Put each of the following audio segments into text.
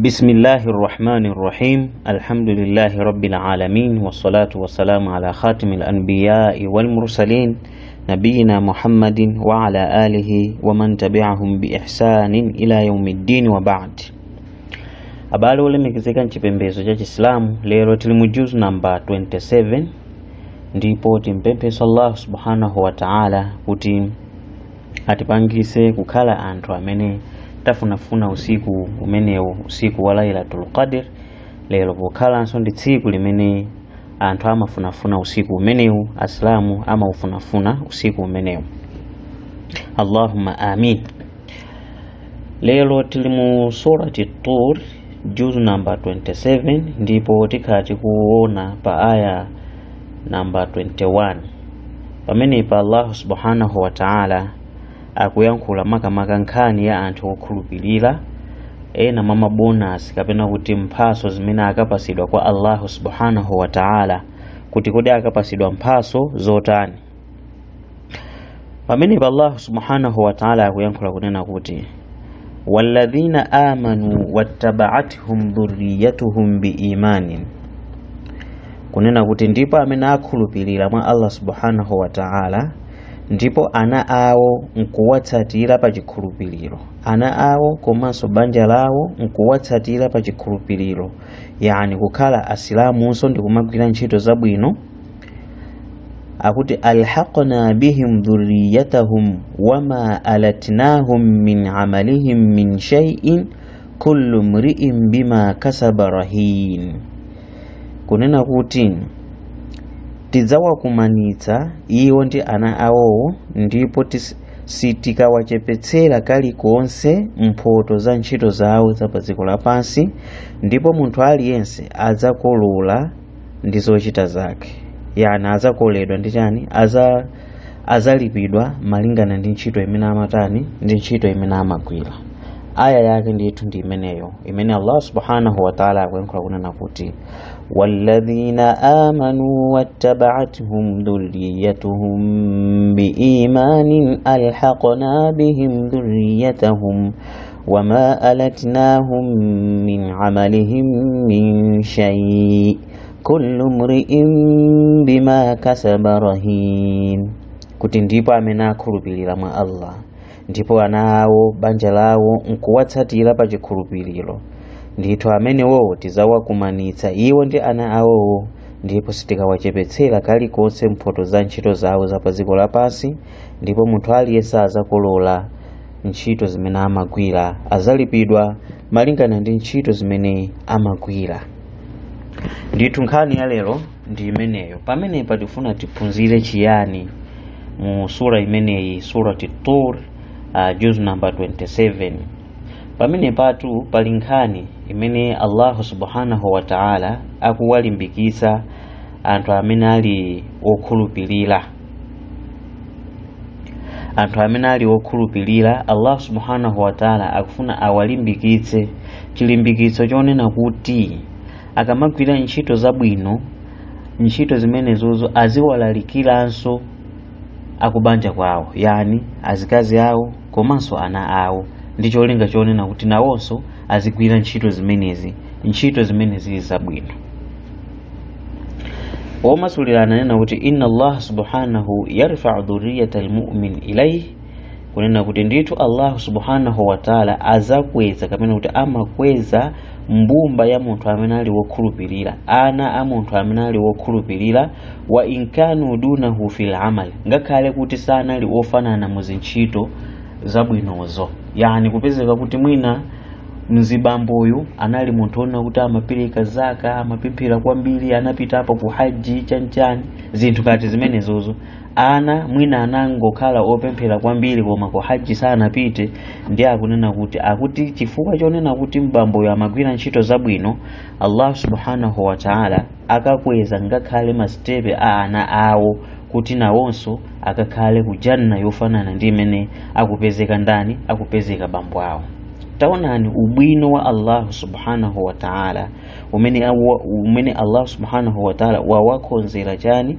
بسم الله الرحمن الرحيم الحمد لله رب العالمين والصلاة والسلام على خاتم الأنبياء والمرسلين نبينا محمد وعلى آله ومن تبعهم بإحسان إلى يوم الدين وبعد. Abalo ulemekizika nchipembezo cha Islamu lero tili mu juz number 27 ndipo timpempheso Allah subhanahu wa ta'ala kuti atipangise kukhala anthu amene tafunafuna usiku umenewu, usiku wa Lailatul Qadr. Lero pokhalanso ndi tsiku limene anthu amafunafuna usiku umenewu, Islamu amaufunafuna usiku umenewu. Allahumma amin. Lero tili mu surati Tur juz number 27 ndipo tikati kuona pa aya number 21 pamene pa Allah subhanahu wa ta'ala akuyankhula makamaka nkhani ya anthu okhulupirira ena mama bonus kapena kuti mphaso zimene akapasidwa kwa Allah subhanahu wa ta'ala, kuti kodi akapasidwa mphaso zotani. Pamene pa Allah subhanahu wa ta'ala akuyankhula kunena kuti walladhina amanu wattaba'athum dhurriyyatuhum biimanin, kunena kuti ndipo amene akhulupirira mwa Allah subhanahu wa ta'ala ndipo ana awo nkuwatsatira pa chikhulupiriro, ana awo komanso banja lawo nkuwatsatira pa chikhulupiriro, yani kukhala asilamunso ndi kumagwira ntchito zabwino. Akuti alhaqna bihim dhurriyyatahum wama alatnahum min amalihim min shay'in kullu mri'in bima kasaba rahin, kunena kuti tidzawakumanitsa iwo ndi ana awowo ndipo sitikawachepetsera kalikonse mphoto za ntchito zawo za pa dziko lapansi, ndipo munthu aliyense adzakolola ndi zochita zake, yani adzakoledwa ndi chani, azalipidwa malingana ndi ntchito imene amatani, ndi ntchito imene amagwira. Aya yake ndithu ndi imeneyo imene Allah subhanahu wa ta'ala akuyankhula kunena kuti walladhina amanu wattaba'athum dhurriyyatuhum biimanin alhaqna bihim dhurriyyatahum wama alatnahum min amalihim min shay' kullu mri'in bima kasaba rahin, kuti ndipo amene akhulupirira mwa Allah ndipo ana awo banja lawo nkuwatsatira pa chikhulupiriro, ndithu amenewo tidzawakumanitsa iwo ndi ana awowo ndipo sitikawachepetsera kalikonse mphoto za ntchito zawo za pa dziko lapansi, ndipo munthu aliyense azakolola ntchito zimene amagwira, azalipidwa malingana ndi ntchito zimene amagwira. Ndithu nkhani ya lero ndi imeneyo. Pamene patifuna tiphunzire chiyani mu sura imeneyi, surati Tur juz number 27. Pamene patu pali nkhani imene Allah subhanahu wa ta'ala akuwalimbikitsa anthu amene ali okhulupirira. Anthu amene ali okhulupirira Allah subhanahu wa ta'ala akufuna awalimbikitse chilimbikitso chonena kuti akamagwira ntchito zabwino, ntchito zimenezozo aziwalalikiranso akubanja kwawo, yani azikazi awo komanso ana awo, ndi cholinga chonena kuti nawonso azigwira ntchito zimenezi zabwino. Omasulirana nena kuti inna Allah subhanahu yarfa'u dhurriyyatal mu'min ilayhi, kunena kuti ndithu Allah subhanahu wa ta'ala azakweza kapena kuti amakweza mbumba ya munthu amene ali wokhulupirira, ana a munthu amene ali wokhulupirira, wa inkanu dunahu fil amal, ngakhale kuti sanali ofanana mu zintchito zabwinozo, yani kupezeka kuti mwina mzibamboyu anali munthu ona kuti amapirika zaka, amapemphera kwambiri, anapita apo ku haji chanchani, zinthu kati zimenezozo. Ana mwina anangokhala opemphera kwambiri koma ku haji sanapite, ndi akunena kuti chifukwa chonena kuti mbamboyo amagwira ntchito zabwino, Allah subhanahu wa ta'ala akakweza ngakhale masitepe a ana awo kuti nawonso akakhale ku janna yofanana ndi imene akupezeka ndani, akupezeka bambo awo. Taonani ubwino wa Allah subhanahu wa ta'ala umene Allah subhanahu wa ta'ala wawakonzera chani,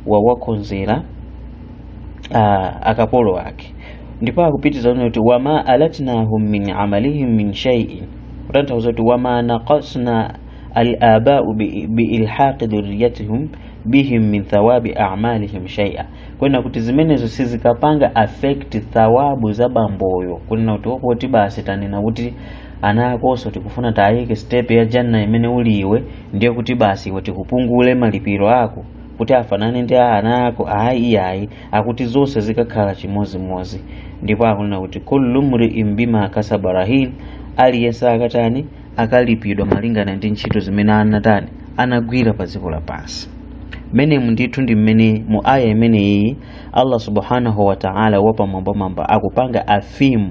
wawakonzera akapolo wake. Ndipo akupitiza kuti wama alatnahum min amalihim min shay'in, kutanthauza kuti wama naqasna al-aba'u biilhaqi dhurriyyatihim bihim min thawabi a'malihim shay'a. Kwena kuti zimenezo sizikapanga affect thawabu za bamboyo, kunena kuti wopoti basi tanena kuti ana akoso tikufuna tayike step ya janna imene uliwe, ndiye kuti basi iwe tikupungule malipiro ako kuti afanane ndi ana ako. Ayi akuti zonse zikakhala chimozimozi. Ndipo akunena kuti kullu mri'in bima kasaba rahin, aliyense akatani akalipidwa malingana ndi ntchito zimene anagwira pa dziko lapansi. Mene ndithu ndi mmene mu aya imene iyi Allah subhanahu wa ta'ala wapamwambamwamba akupanga affirm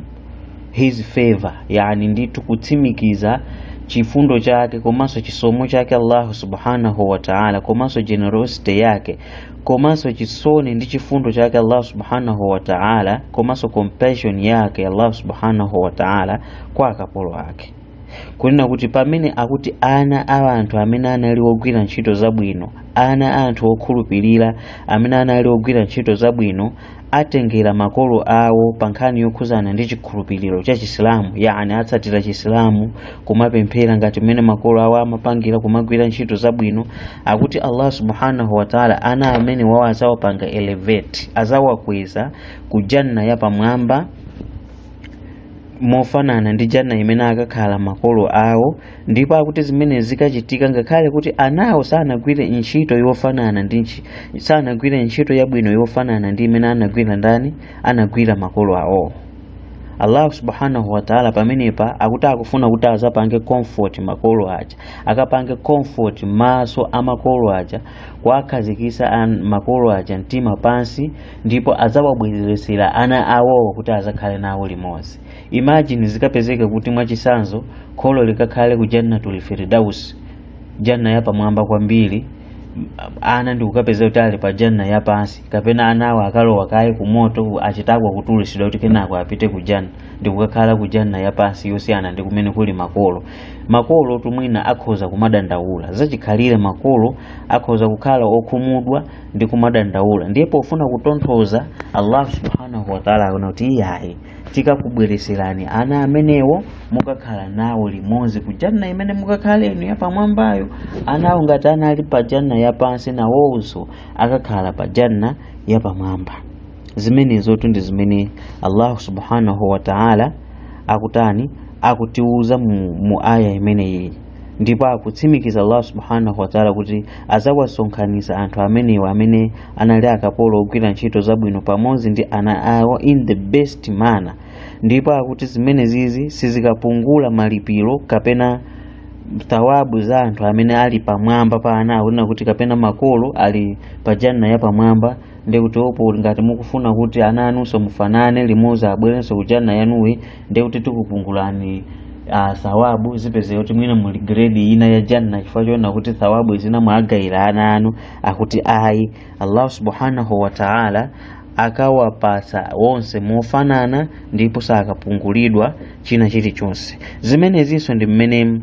his favor, yani ndithu kutsimikiza chifundo chake komanso chisomo chake Allah subhanahu wa ta'ala, komanso generosity yake, komanso chisoni ndi chifundo chake Allah subhanahu wa ta'ala, komanso compassion yake Allah subhanahu wa ta'ala kwa akapolo ake. Kunena kuti pamene akuti ana abantu amene anali ogwira ntchito zabwino, ana anthu okhulupirira amene anali ogwira ntchito zabwino atengera makolo awo pa nkhani yokhuzana ndi chikhulupiriro cha Chisilamu, yani atsatira Chisilamu kumapemphera ngati mmene makolo awo amapangira kumagwira ntchito zabwino, akuti Allah subhanahu wa ta'ala ana amene wawo azawapanga elevate, azawakweza ku janna ya pamwamba mofanana ndi janna imene akakhala makolo awo. Ndipo akuti zimene zikachitika ngakhale kuti anawo sanagwire ntchito yofanana ndi sanagwire ntchito yabwino yofanana ndi imene anagwira makolo awo. Allah subhanahu wa ta'ala pamenepa akuti akufuna kuti azapange comfort makolo aja, akapange comfort maso amakolo aja, kwakhazikisa makolo aja mtima pansi, ndipo azawabwezeresera ana awo kuti azakhale nawo limodzi. Imagine zikapezeka kuti mwachisanzo kholo likakhale ku jannatul firdaus, janna ya pamwamba kwambiri, ana ndi kukapezeka kuti ali pa janna ya pansi, kapena anawo akalowa kaye ku moto achitakwa kutulisidwa kuti kenako apite ku janna, ndi kukakhala ku janna ya pansi yosiyana ndi kumene kuli makolo tumwina akhoza kumadandaula zachikhalire, makolo akhoza kukhala okhumudwa ndi kumadandaula. Ndiye pofuna kutonthoza Allah subhanahu wa ta'ala akuna kuti iyayi tikakubwereserani ana amenewo mukakhala nawo limodzi ku janna imene mukakhala inu ya pamwambayo. Anawo ngati anali pa janna ya pansi nawonso akakhala pa janna ya pamwamba. Zimenezo ndi zimene Allah subhanahu wa ta'ala akutiuza mu aya imene iyi. Ndipo akutsimikiza Allah subhanahu wa ta'ala kuti azawasonkhanisa anthu amenewa amene anali akapolo ogwira ntchito zabwino pamodzi ndi ana awo in the best manner. Ndipo akuti zimene zizi sizikapungula malipiro kapena thawabu za anthu amene ali pamwamba pa anawo, kuti kapena makolo ali pa janna ya pamwamba, ndi kuti opo ngati mukufuna kuti ana anunso mufanane limodzi abwerenso ku janna yanuyi, ndi kuti tikupungulani thawabu zipeze kuti mwina muli grade ina ya janna chifukwa chona kuti thawabu zina mwagayira ana anu. Akuti ayi, Allah subhanahu wa ta'ala akawapasa wonse mofanana ndipo sakapungulidwa china chilichonse. Zimenezinso ndi mmene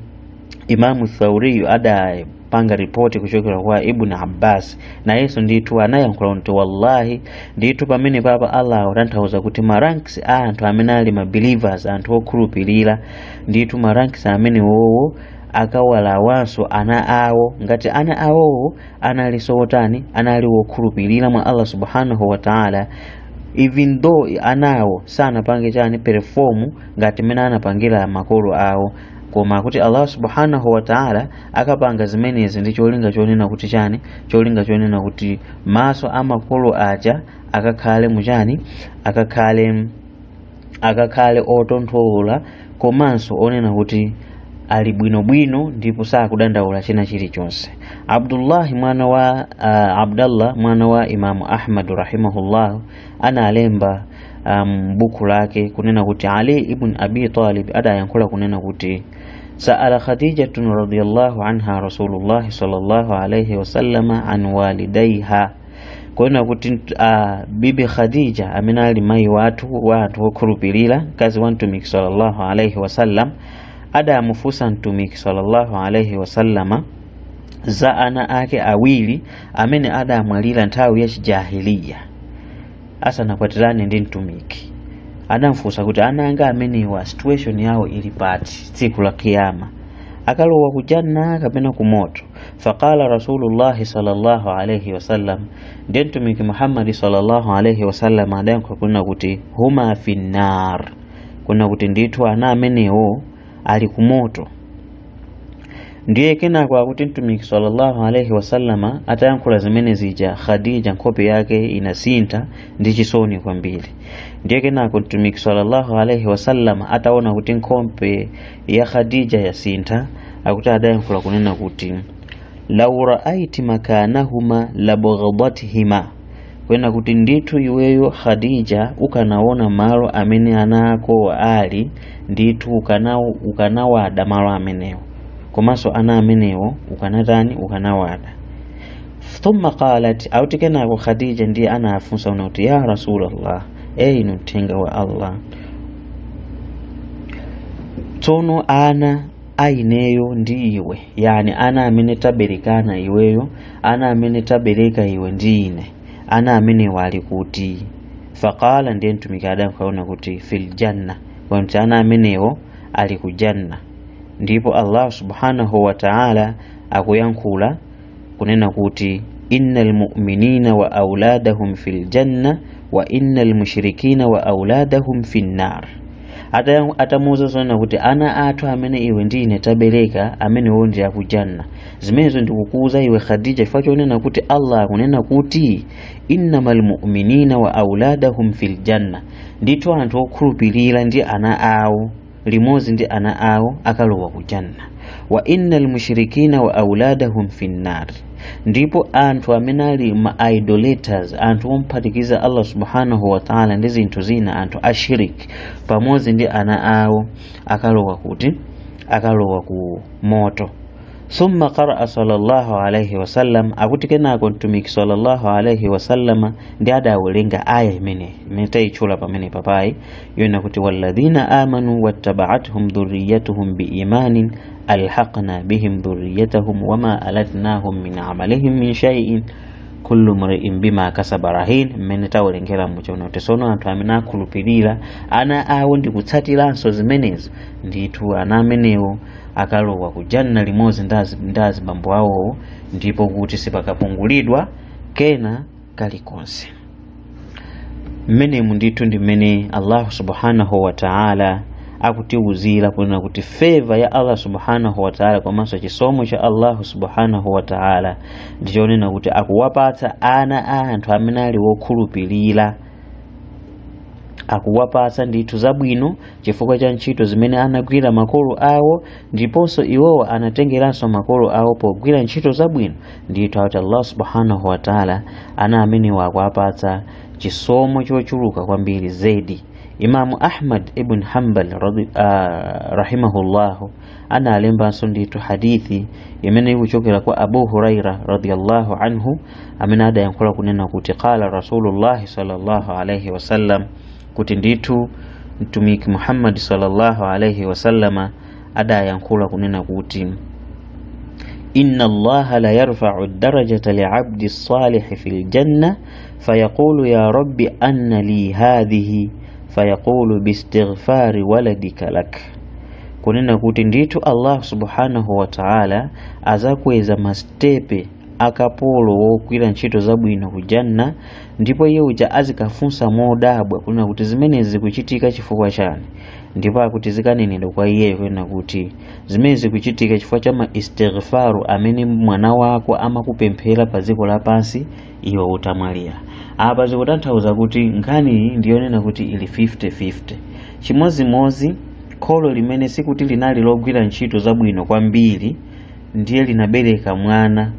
Imamu Thawri adapanga ripoti kuchokera kwa Ibn Abbas, na yesu ndithu anayankhula kuti wallahi ndithu pamene papa Allah atanthauza kuti maranks a anthu amene ali mabelievers, anthu okhulupirira, ndithu maranks amene wowo akawalawanso ana awo ngati ana awowo anali sotani, anali wokhulupirira mwa Allah subhanahu wa ta'ala, even though anawo sanapange chani perform ngati mene anapangira makolo awo, koma kuti Allah subhanahu wa ta'ala akapanga zimenezi ndi cholinga chonena kuti chani, cholinga chonena kuti maso amakolo aja akakhale muchani, akakhale otonthola, komanso onena kuti ali bwinobwino ndipo sakudandaula china chilichonse. Abdullah mwana wa Imamu Ahmad rahimahullah analemba buku lake kunena kuti Ali ibn Abi Talib adayankhula kunena kuti sa'ala Khadijatun radhiyallahu anha Rasulullah sallallahu alayhi wasallam an walidayha, kunena kuti bibi Khadija amene ali mai watu okhulupirira, kazi wa Mtumiki sallallahu alayhi wasallam, adamufusa Mtumiki sallallahu alayhi wasallama za ana ake awiri amene adamwalira nthawi ya chijahiliya asanakwatirane ndi Mtumiki. adamfunsa kuti ana anga amenewa situation yawo ili pati tsiku la kiyama, akalowa kujanna kapena kumoto. Faqala Rasulullah sallallahu alayhi wasallam, ndiye mtumiki Muhammad sallallahu alayhi wasallam adayankhula kuna kuti huma finnar, kuna kuti ndithu ana amenewo ali kumoto. Ndiye kenako akuti mtumiki sallallahu alayhi wasallama atayankhula zimene zija, Khadija nkhope yake inasintha ndi chisoni kwambiri. Ndiye kenako mtumiki sallallahu alayhi wasallama ataona kuti nkhope ya Khadija yasintha, akuti adayankhula kunena kuti law ra'aiti makanahuma labaghadatihima, kwena kuti ndithu iweyo Khadija ukanaona malo amene anako ali, ndithu ukanawada malo amenewo, komanso ana amenewo ukanawada. Thumma qalat, auti kenako Khadija ndiye anafunsa kuti ya Rasulullah, inu mthenga wa Allah, tsono ana aineyo ndi iwe, yani ana amene taberekana iweyo, ana amene tabereka iwe ndi ine, ana amene wali kuti? Faqala, ndiye mtumiki adayankhula kuti fil janna, kuti ana amenewo ali ku janna. Ndipo Allah subhanahu wa ta'ala akuyankhula kunena kuti innal mu'minina wa auladahum fil janna wa innal mushrikina wa auladahum fin nar. Atamuza zona kuti ana athu amene iwe ndi ine tabereka amenewo ndi akujanna. Zimenezo ndikukuza iwe Khadija chifukwa chonena kuti Allah akunena kuti innamal mu'minina wa auladahum fil janna, ndithu anthu okhulupirira ndi ana awo limodzi ndi ana awo akalowa ku janna. Wa innal mushrikina wa auladahum fin nar, ndipo anthu amene ali ma idolaters, anthu omphatikiza Allah subhanahu wa ta'ala ndi zinthu zina, anthu ashirik, pamodzi ndi ana awo akalowa kuti? Akalowa ku moto. Thumma qara'a sallallahu alayhi wasallam, akuti kenako mtumiki sallallahu alayhi wasallama ndi adawerenga aya imene tayichula pamene papai yona kuti walladhina amanu wattaba'atuhum dhurriyyatuhum biimanin alhaqna bihim dhurriyyatahum wama alatnahum min amalihim min shay'in kullu mri'in bima kasaba rahin. Mmene tawerengera muchona kuti sono anthu amene akhulupirira ana awo ndi kutsatiranso zimenezo, ndithu ana amenewo akalowa ku janna limodzi ndazi bambo awo, ndipo kuti sipakapungulidwa kena kalikonse. Mmenemu ndithu ndi mmene Allah subhanahu wa ta'ala akutiwuzira kunena kuti favor ya Allah subhanahu wa ta'ala komanso chisomo cha Allah subhanahu wa ta'ala ndichonena kuti akuwapatsa ana a anthu amene ali wokhulupirira, akuwapatsa ndithu zabwino chifukwa cha ntchito zimene anagwira makolo awo, ndiponso iwowo anatengeranso makolo awo pogwira ntchito zabwino. Ndithu kuti Allah subhanahu wa ta'ala ana amene akuwapatsa chisomo chochuluka kwambiri zedi. Imamu Ahmad ibn Hanbal rahimahullahu analembanso ndithu hadithi imene ikuchokera kwa Abu Huraira radhiyallahu anhu, amene adayankhula kunena kuti qala Rasulullah sallallahu alayhi wasallam, kuti ndithu mtumiki Muhammad sallallahu alayhi wasallama adayankhula kunena kuti inna Allaha la yarfa'u ad-darajata li'abdi as-salih fil janna fayaqulu ya rabbi anna li hadhihi fayaqulu biistighfari waladika lak. Kunena kuti ndithu Allah subhanahu wa ta'ala azakweza mastepe akapolo wokwira ntchito zabwino ku janna, ndipo iye uja azikafunsa modabwa kunena kuti zimenezi zikuchitika chifukwa chani, ndipo akuti zikanenedwa kwa iye kunena kuti zimenezi zikuchitika chifukwa cha istighfaru amene mwana wako amakupemphera pa dziko lapansi iwe utamwalira. Apa zikutanthauza kuti nkhani ndiyonena kuti ili 50-50. Chimozimozi kholo limene sikuti linali logwira ntchito zabwino kwambiri ndiye linabereka mwana,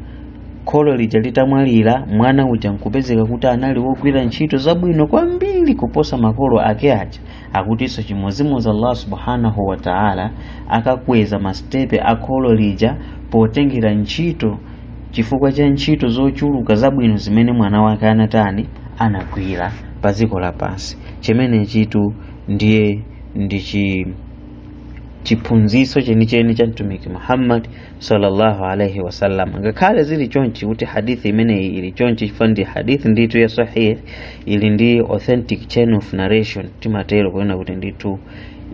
kholo lija litamwalira mwana uja nkupezeka kuti anali wogwira ntchito zabwino kwambiri kuposa makolo ake aja. Akutinso chimozimozi Allah subhanahu wa ta'ala akakweza mastepe akholo lija potengera ntchito chifukwa cha ntchito zochuluka zabwino zimene mwana wake anagwira pa dziko lapansi. Chimene chitu ndiye chiphunziso chenicheni cha mtumiki Muhammad sallallahu alaihi wasallam. Ngakhale zili chonchi kuti hadithi imene ili chonchi chifandi hadithi nditu ya sahih, ili ndi authentic chain of narration, timatero kuona kuti nditu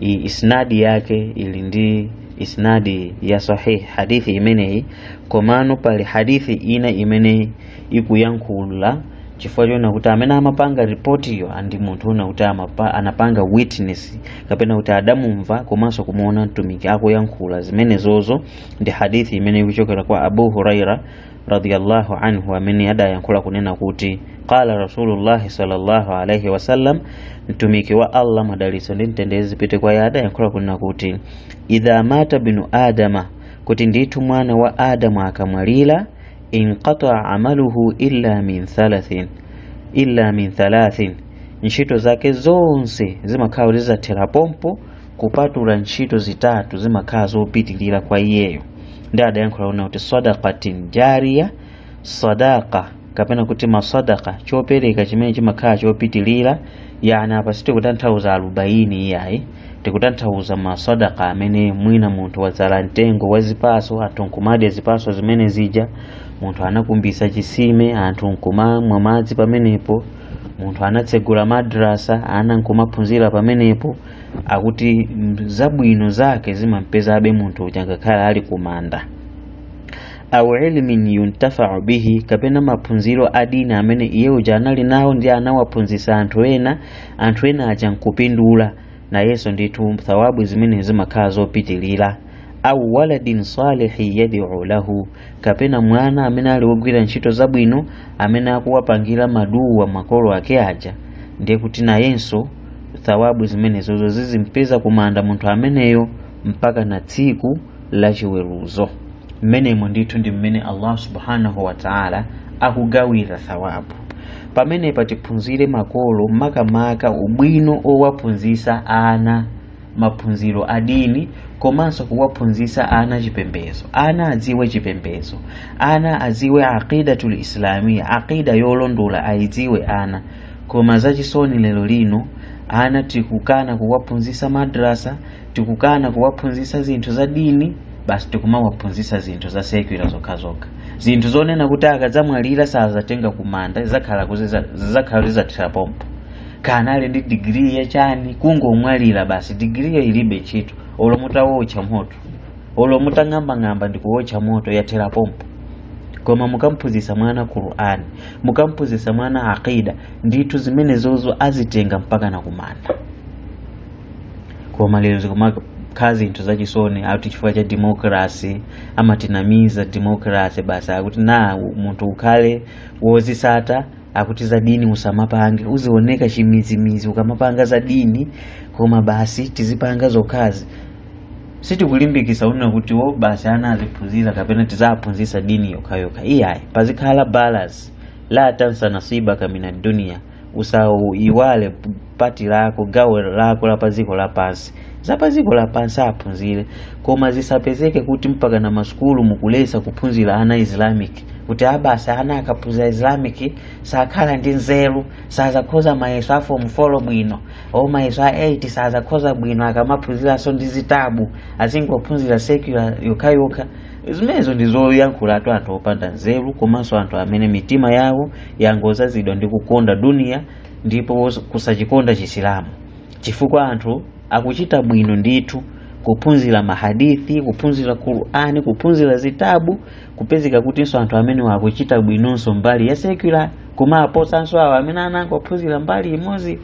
isnadi yake ili ndi isnadi ya sahih hadithi imene. Komano pali hadithi ina imene ikuyankhula chifukwa chona kuti amene amapanga report iyo andi munthu una kuti anapanga witness kapena kuti adamumva komanso kumuona mtumiki akuyankhula zimene zozo. Ndi hadithi imene ikuchokera kwa Abu Huraira radhiyallahu anhu amene adayankhula kunena kuti qala Rasulullah sallallahu alaihi wasallam, mtumiki wa Allah madaliso ndi mtendere zipite kwa yada yankhula kunena kuti idha mata binu adama, kuti ndithu mwana wa Adamu akamwalira, inqata amaluhu illa min thalathin, ntchito zake zonse zimakhala zizathera pompo kupatula ntchito zitatu zimakhala zopitilira kwa iyeyo. Ndi adayankhula kuti sadaqatin jariya, sadaqa kapena kuti masadaka chopereka chimene chimakhala chopitilira. Yani apa sitikutanthauza alubaini iyayi, tikutanthauza masadaka amene mwina munthu wadzala mtengo wa zipaso, anthu nkumadya zipaso zimene zija, munthu anakumbisa chisime, anthu nkumamwa madzi pamenepo, munthu anatsegula madrasa, ana nkumaphunzira pamenepo. Akuti zabwino zake zimampezabe munthu uchangakhala ali kumanda. Au ilmin yuntafa'u bihi, kapena maphunziro adini amene iye uja anali nawo ndi anawaphunzisa anthu ena aja nkupindula, na yeso ndithu thawabu zimene zimakhala zopitilira. Au waladin salihi yad'u lahu, kapena mwana amene ali wogwira ntchito zabwino amene akuwapangira maduwa makolo ake aja, ndiye kuti nayenso thawabu zimene zozo zizimpeza kumanda munthu ameneyo mpaka na tsiku la chiweruzo. Mmenemo ndithu ndi mmene Allah subhanahu wa ta'ala akugawira thawabu. Pamene patiphunzire makolo makamaka ubwino owaphunzisa ana maphunziro adini, komanso kuwaphunzisa ana chipembezo. Ana adziwe chipembezo, ana adziwe aqidatul islamia, aqida yolondola aidziwe ana. Koma zachisoni lero lino ana tikukana kuwaphunzisa madrasa, tikukana kuwaphunzisa zinthu za dini, basi tikumawaphunzisa zinthu za secular zokhazoka. Zinthu zonena kuti akadzamwalira sazatenga kumanda zakhala zizathira pompo. Kana ali ndi degree ya chani kungomwalira basi, degree ilibe chito. Olo mutawocha moto, olo mutang'amba ndikuwocha moto yathira pompo. Koma mukamphunzisa mwana Qur'an, mukamphunzisa mwana aqida, ndithu zimene zozo azitenga mpaka na kumanda. Koma lero kazi into zachisoni akuti chifukwa cha democracy amatinamiza democracy, basi akuti na munthu ukhale wozisata, akuti za dini usamapange, uzioneka chimizimizi ukamapanga za dini, koma basi tizipanga zokazi. Sitikulimbikisa una kuti basi ana aziphunzira kapena tizaphunzisa dini yokhayoka. Iyayi pazikhala balance, la tansa nasibaka minad dunya, usaiwale pati lako, gawo lako la paziko la pansi. Zapaziko la pansi aphunzire, koma zisapezeke kuti mpaka na maskulu mukulesa kuphunzira ana Islamic, kuti abasa ana akaphunzira Islamic sakhala ndi nzeru, sazakhoza mayeso a form 4 bwino, o mayeso a 8 sazakhoza bwino, akamaphunzira so ndi zitabu azingophunzira secular yokhayoka. Zimenezo ndizoyankhula anthu opanda nzeru, komanso anthu amene mitima yawo yangozazidwa ndi kukonda dunia ndipo kusachikonda chisilamu. Chifukwa anthu akuchita bwino ndithu kuphunzira mahadithi, kuphunzira Qur'ani, kuphunzira zitabu, kupezeka kutinso anthu amene wakuchita bwinonso mbali ya secular, koma aposanso awo amene anangophunzira mbali imodzi.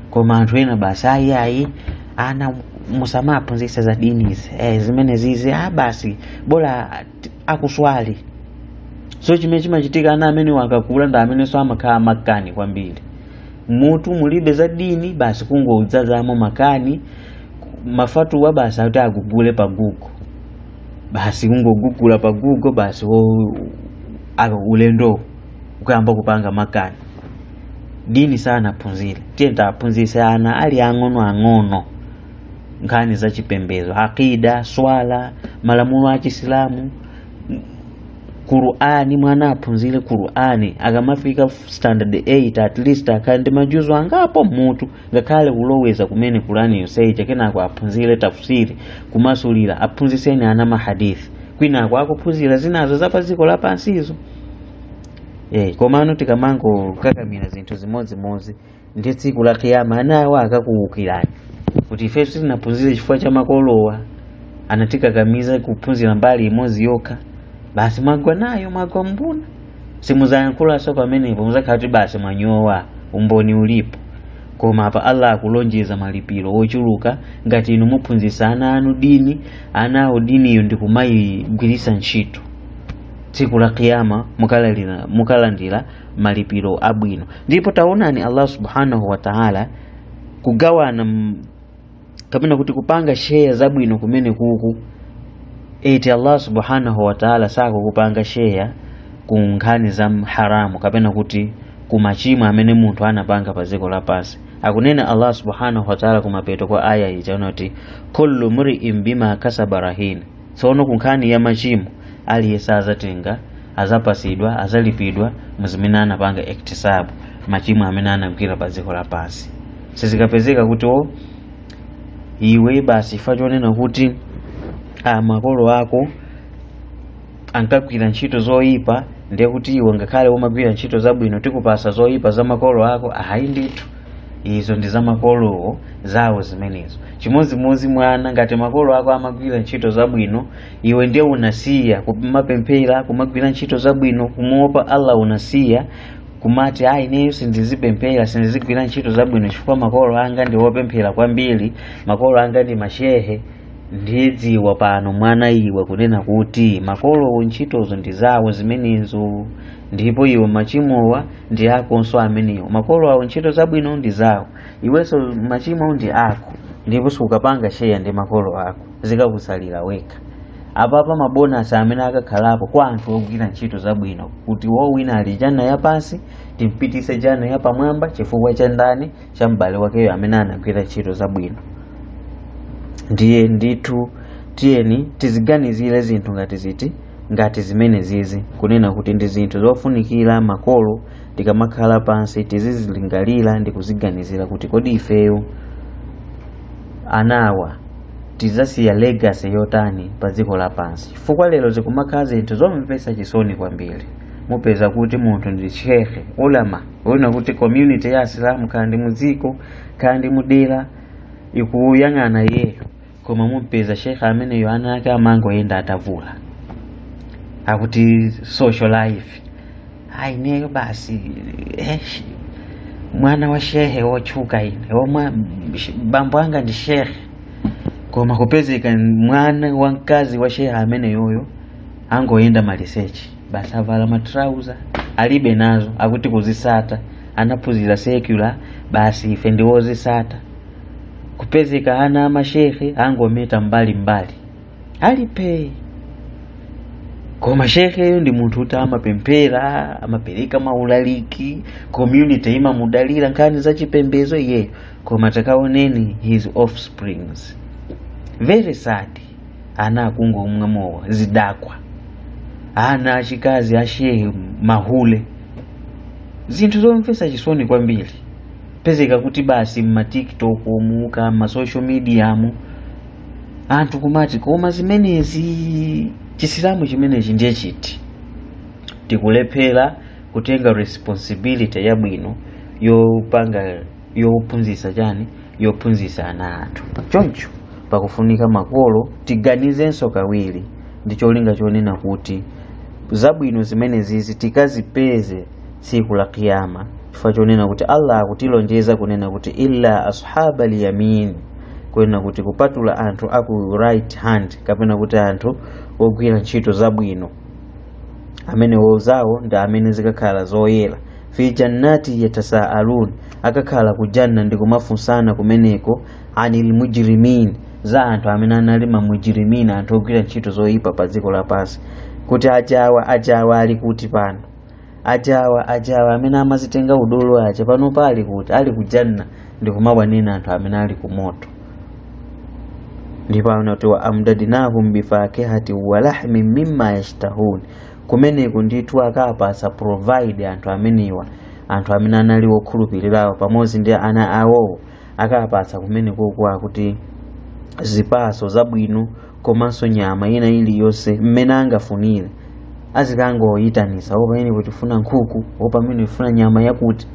Koma anthu ena basi ayi ana musamaphunzisa za dini zimene zizi, basi bora akuswali. So chimene chimachitika ana amene wakakula nda amene so amakhala makani kwambiri. Mutu mulibe za dini basi kungodzazamo makani, mafatuwa basi akuti agugule pa Google, basi kungogugula pa Google basi ulendo ukayamba kupanga makani. Dini sana phunzire, tienda aphunzise ana ali ang'ono nkhani za chipembezo, aqida, swala, malamulo a Chisilamu. Qur'ani mwana aphunzire Qur'ani akamafika standard 8 at least akandi majuzo angapo mutu ngakhale kuloweza kumene Qur'ani yoseja kenako aphunzire tafsiri kumasulira aphunziseni ana mahadithi kwinako akuphunzira zinazo zapaziko lapansizo. Komano tikamango kakamira zinthu zimodzimodzi ndi tsiku la kiyama anawa akakuukirani kuti ife tinaphunzire chifukwa cha makolowa anatikakamiza kuphunzira mbali imodzi yokha basi magwa nayo magwa mbuna simuzayankhula so pamenepo muzakhati basi mwanyowa umboni ulipo. Koma apa Allah akulonjeza malipiro ochuluka ngati inu muphunzisa ana anu dini anawo diniyo ndikumayigwirisa ntchito tsiku la kiyama mukalandira malipiro abwino. Ndipo taonani Allah subhanahu wa ta'ala kugawana kapena kuti kupanga share zabwino kumene kuku eti Allah subhanahu wa ta'ala sako kupanga share ku nkhani za haramu kapena kuti kumachimo amene munthu anapanga pa dziko lapansi. Akunena Allah subhanahu wa ta'ala kumapeto kwa aya iyi chanoti kullu mri'in bima kasaba rahin. Tsono kunkhani ya machimo aliyesa azatenga azapasidwa azalipidwa muzimene anapanga iktisabu machimo amene anagwira pa dziko lapansi. Sizikapezeka kuti iwe basi fachonena kuti makolo ako ankagwira ntchito zoyipa ndiye kuti iwe ngakhale umagwira ntchito zabwino tikupasa zoyipa za makolo ako ayi ndithu izo ndi za makolo zawo zimenezo. Chimodzimodzi mwana ngati makolo ako amagwira ntchito zabwino iwe ndiye unasiya kumapemphera kumagwira ntchito zabwino kumuopa Allah unasiya kumati ineyo sindizipemphera sindizigwira ntchito zabwino chifukwa makolo anga ndi wopemphera kwambiri makolo anga ndi mashehe. Ndidziwa pano mwana iwe kunena kuti makolo ntchitozo ndi zawo zimenezo ndipo iwe machimowa ndi akonso amenewo. Makolo awo ntchito zabwino ndi zawo iwenso machimo ndi ako ndipo sukapanga share ndi makolo ako zikakusalira weka. Apapa mabonasi amene akakhalapo kwa anthu ogwira ntchito zabwino kuti wina ali jana yapasi timpitise jana yapamwamba chifukwa cha ndani cha m'bale wakeyo amene anagwira ntchito zabwino. Ndiye ndithu tiyeni tiziganizire zinthu ngati zimene zizi kunena kuti ndi zinthu zofunikira makolo tikamakhala pansi tizizilingalira ndi kuziganizira kuti kodi ifeyo anawa tizasiya legacy yotani pa dziko lapansi. Chifukwa lero zikumakhala zinthu zomvetsa chisoni kwambiri. Mupeza kuti munthu ndi shehe ulama wina kuti community ya Islam kandi muziko kandi mudera ikuyang'ana yeyo koma mupeza shehe ameneyo ana ake amangoyenda atavula akuti social life ineyo basi mwana wa shehe wochuka ine bambo anga ndi shehe koma kupezeka mwana wa mkazi wa shehe ameneyoyo angoyenda research basi avala matrauza alibe nazo akuti kuzisata anaphunzira secular basi ife ndiwozisata. Kupezeka ana amashehe angometa mbali alipe koma shehe ndi munthu uta amapemphera amapereka maulaliki community imamudalira nkhani za chipembezo iyeyo koma takaoneni his offsprings very sad ana akungomwamowa zidakwa ana achikazi ashehe mahule zinthu zomvetsa chisoni kwambiri. Pezeka kuti basi ma TikTok muka ma social media mu anthu kumati koma zimenezi chisilamu chimenechi ndiye chiti tikulephera kutenga responsibility yabwino yophunzisa ana athu. Choncho pakufunika makolo tiganizenso kawiri ndi cholinga chonena kuti zabwino zimenezi tikazipeze tsiku la kiyama. Chifukwa chonena kuti Allah akutilonjeza kunena kuti illa ashabal yamin kunena kuti kupatula anthu aku right hand kapena kuti anthu ogwira ntchito zabwino amene wozawo ndi amene zikakhala zoyera fi jannati yatasaalun akakhala ku janna ndi kumafunsana kumeneko anil mujrimin za anthu amene anali mujrimin anthu ogwira ntchito zoyipa pa dziko lapansi kuti ajawa ali kuti pano ajawa amene amazitenga udolo aja pano pali kuti ali kujanna ndi kumabwanena anthu amene ali ku moto. Ndipo anati wa amdadinahum bifakihati wa lahmin mimma yashtahun kumeneko ndithu akapasa provide anthu amenewa, anthu amene anali okhulupirirawo pamodzi ndi ana awowo, akapasa kumeneko kwa kuti zipaso zabwino komanso nyama ina iliyonse mmene angafunire. Azikangoyitanisa pamene kutifuna nkhuku, pamene kufuna nyama yakuti,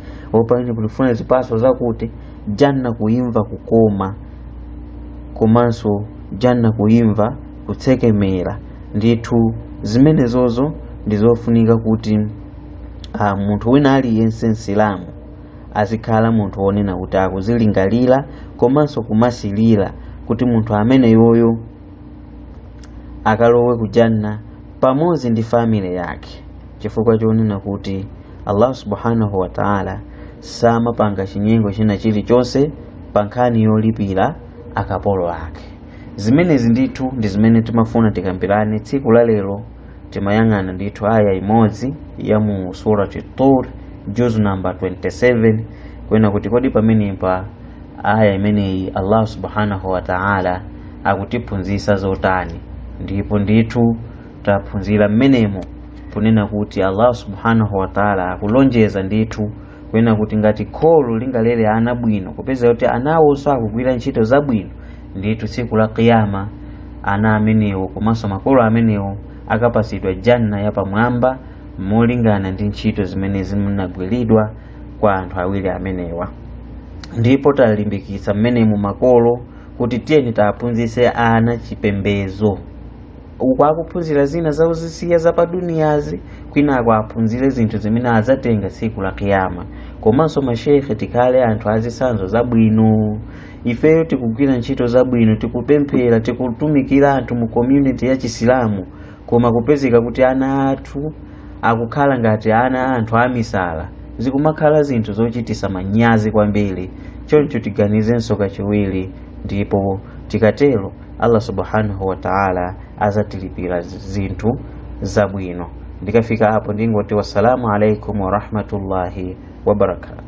pamene kutifuna zipaso zakuti. Janna kuimva kukoma komanso janna kuimva kutsekemera. Ndithu zimenezozo ndizofunika kuti munthu wina aliyense Msilamu azikhala munthu wonena kuti akuzilingalira komanso kumasilira kuti munthu amene yoyo akalowe ku janna pamodzi ndi family yake, chifukwa chonena kuti Allah subhanahu wa ta'ala samapanga chinyengo china chilichonse pa nkhani yolipira akapolo ake. Zimenezi ndithu ndi zimene timafuna tikambirane tsiku la lero. Timayang'ana ndithu aya imodzi ya mu surati Tur juzu number 27 kwena kuti kodi pamenepa aya imeneyi Allah subhanahu wa ta'ala akutiphunzitsa zotani. Ndipo ndithu taphunzira mmenemo kunena kuti Allah subhanahu wa ta'ala akulonjeza ndithu kwena kuti ngati kholo lingalere ana bwino, kupeza kuti anawo sakugwira ntchito zabwino, ndithu tsiku la kiyama ana amenewo komanso makolo amenewo akapasidwa janna yapamwamba molingana ndi ntchito zimene zinagwiridwa kwa anthu awiri amenewa. Ndipo talimbikitsa mmenemu makolo kuti tiyeni taphunzitse ana chipembedzo. Uku akuphunzira zina zauzisiya zapaduniyazi, kwinako aphunzire zinthu zimene azatenga tsiku la kiyama. Komanso masheikhe tikhale anthu azisanzo zabwino. Ifeyo tikugwira ntchito zabwino, tikupemphera, tikutumikira anthu mu community ya Chisilamu, koma kupezeka kuti ana athu akukhala ngati ana anthu amisala, zikumakhala zinthu zochitisa manyazi kwambiri. Choncho tiganizenso kachiwiri, ndipo tikatero Allah subhanahu wa ta'ala azatilipira zinthu zabwino. Ndikafika hapo ndingoti wassalamu alaikum wa rahmatullahi wa barakatuh.